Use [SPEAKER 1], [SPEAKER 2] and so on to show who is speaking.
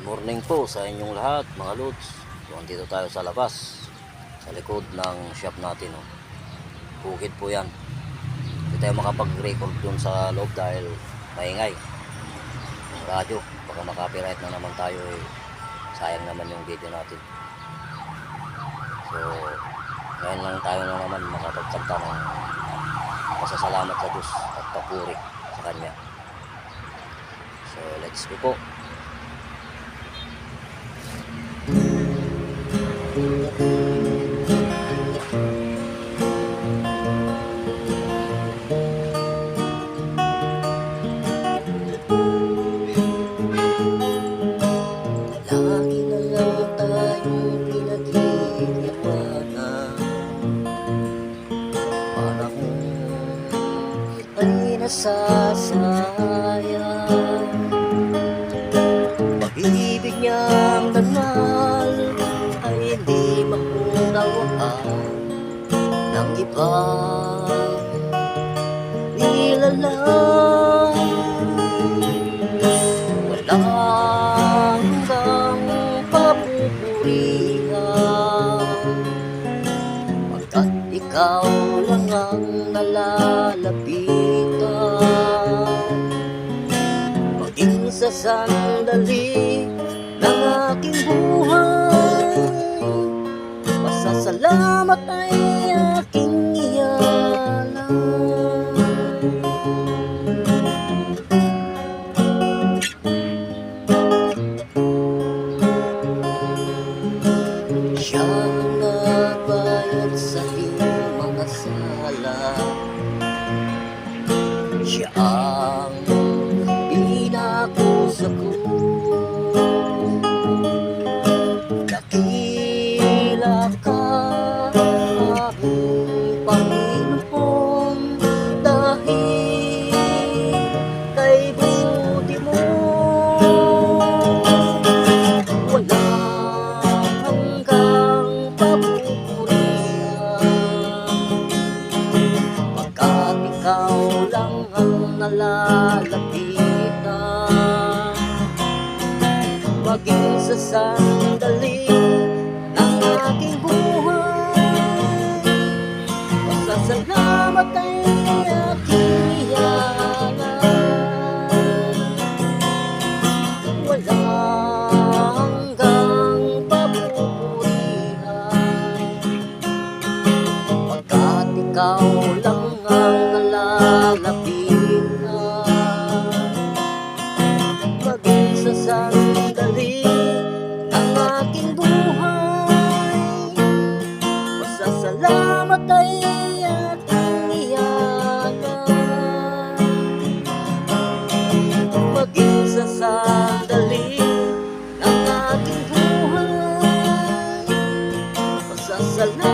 [SPEAKER 1] Morning po sa inyong lahat mga lods. So andito tayo sa labas, sa likod ng shop natin. Bukid po yan. Hindi tayo makapag-record dun sa loob dahil maingay radyo, baka makapiright na naman tayo sayang naman yung video natin. So ngayon lang tayo na naman makapagkanta ng pasasalamat sa Diyos at papuri sa Kanya. So let's go po. Lagi na lang tayong pinag-iiwanan, parang ay nasasayang. Pag-ibig niyang dangal ay hindi maunawaan ng ibang nilalang. Wala hanggang papupurihan, pagkat ikaw lang ang nalalapitan. Maging sa sandali ng aking buhay, pasasalamat ay aking iyalan. Siya ang nagbayad sa aking mga sala, siya ang pinakusa ko. Dakila ka, aming Panginoon, dahil kay buti mo. Walang hanggang papupurihan, pagkat ikaw lang ang nalalapitan. Maging sa sandali ng aking buhay, pasasalamat ay aking iyalan. Walang hanggang papupurihan, pagkat ikaw lang ang nalalapitan. Maging sa sandali ng aking buhay, pasasalamat ay aking iyalan. Maging sa sandali ng aking buhay, pasasalamat